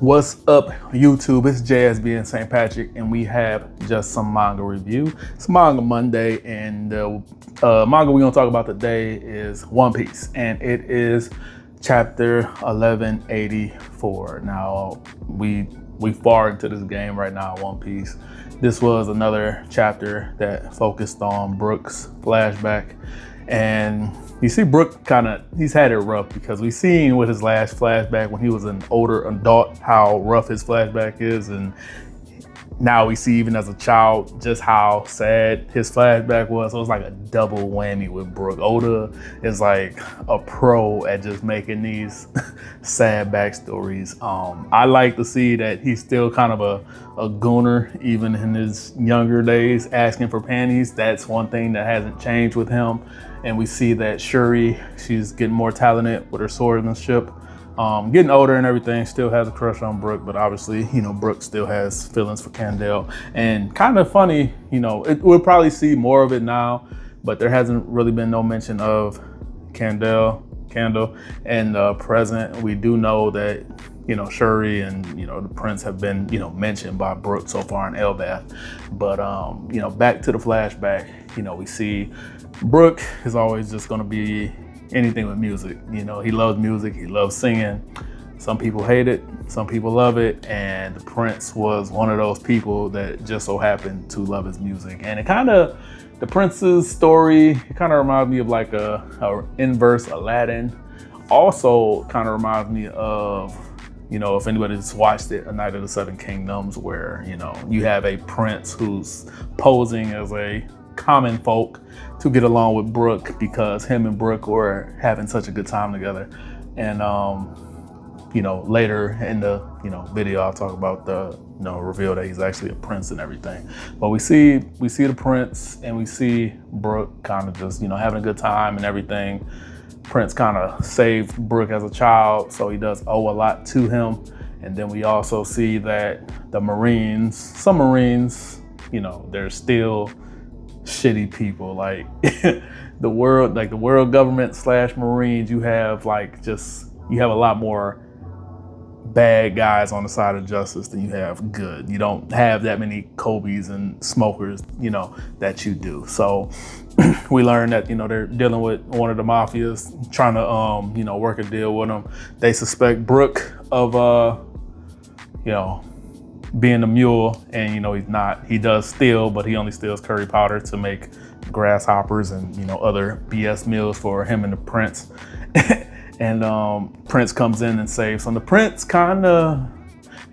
What's up, YouTube? It's JSB and St. Patrick, and we have just some manga review. It's Manga Monday, and the manga we're gonna talk about today is One Piece, and it is chapter 1184. Now, we far into this game right now, One Piece. This was another chapter that focused on Brook's flashback, and you see Brook he's had it rough because we've seen with his last flashback when he was an older adult how rough his flashback is, and now we see even as a child just how sad his flashback was. So it's like a double whammy with Brook. Oda is like a pro at just making these sad backstories. I like to see that he's still kind of a gooner even in his younger days, asking for panties. That's one thing that hasn't changed with him. And we see that Shuri, she's getting more talented with her swordsmanship. Getting older and everything, still has a crush on Brook, but obviously, Brook still has feelings for Candle. And kind of funny, we'll probably see more of it now, but there hasn't really been no mention of Candle in the present. We do know that, Shuri and, the prince have been, mentioned by Brook so far in Elbath. But, back to the flashback, we see Brook is always just gonna be anything with music. He loves music, he loves singing. Some people hate it, some people love it, and the prince was one of those people that just so happened to love his music. And the prince's story, it kind of reminds me of like a inverse Aladdin. Also kind of reminds me of, if anybody's watched it, A Night of the Seven Kingdoms, where, you have a prince who's posing as a common folk to get along with Brook because him and Brook were having such a good time together. And later in the video I'll talk about the reveal that he's actually a prince and everything. But we see the prince and we see Brook kind of just having a good time and everything. Prince kind of saved Brook as a child, so he does owe a lot to him. And then we also see that some Marines, they're still shitty people. Like the world government / Marines, you have a lot more bad guys on the side of justice than you have good. You don't have that many Kobe's and smokers, that you do. So we learned that, they're dealing with one of the mafias, trying to, work a deal with them. They suspect Brook of, being a mule, and he's not. He does steal, but he only steals curry powder to make grasshoppers and other BS meals for him and the prince. And Prince comes in and saves him. The prince kind of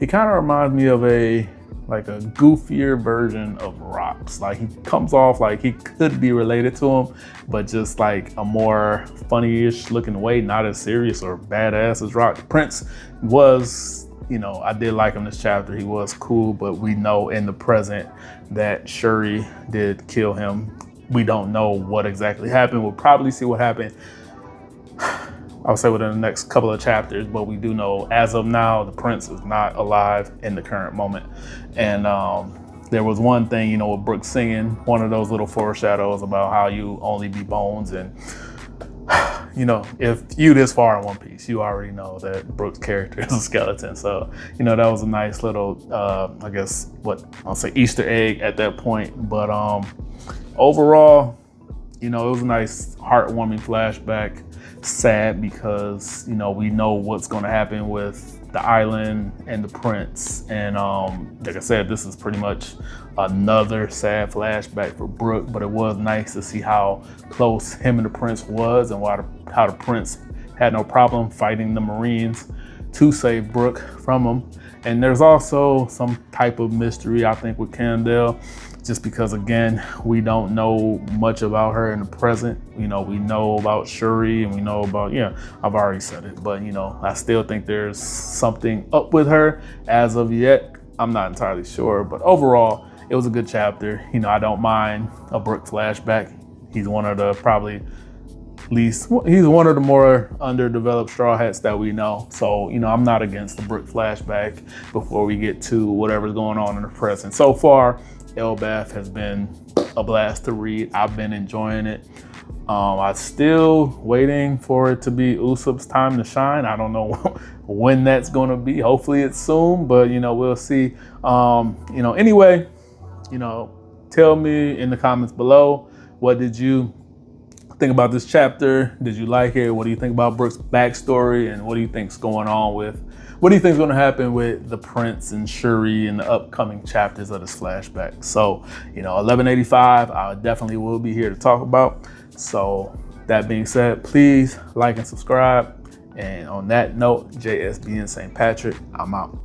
reminds me of a goofier version of Rocks. Like, he comes off like he could be related to him, but just like a more funny-ish looking way, not as serious or badass as Rocks. Prince was, I did like him this chapter. He was cool, but we know in the present that Shuri did kill him. We don't know what exactly happened. We'll probably see what happened, I would say, within the next couple of chapters, but we do know as of now, the prince is not alive in the current moment. And there was one thing, with Brook singing, one of those little foreshadows about how you only be bones. And if you this far in One Piece, you already know that Brook's character is a skeleton. So, that was a nice little, I guess, I'll say Easter egg at that point. But overall, it was a nice heartwarming flashback. Sad because, we know what's going to happen with the island and the prince. And like I said, this is pretty much another sad flashback for Brook, but it was nice to see how close him and the prince was, and how the prince had no problem fighting the Marines to save Brook from him. And there's also some type of mystery, I think, with Candle, just because, again, we don't know much about her in the present. We know about Shuri, and we know about, I've already said it, but, I still think there's something up with her. As of yet, I'm not entirely sure, but overall, it was a good chapter. I don't mind a Brook flashback. He's one of the he's one of the more underdeveloped Straw Hats that we know. So, I'm not against the Brook flashback before we get to whatever's going on in the present. So far, Elbath has been a blast to read. I've been enjoying it. I'm still waiting for it to be Usopp's time to shine. I don't know when that's going to be. Hopefully it's soon, but we'll see. Anyway, tell me in the comments below, what did you think about this chapter? Did you like it? What do you think about Brook's backstory? And what do you think's going on what do you think is going to happen with the Prince and Shuri in the upcoming chapters of this flashback? So, 1185, I definitely will be here to talk about. So that being said, please like and subscribe. And on that note, JSB and St. Patrick, I'm out.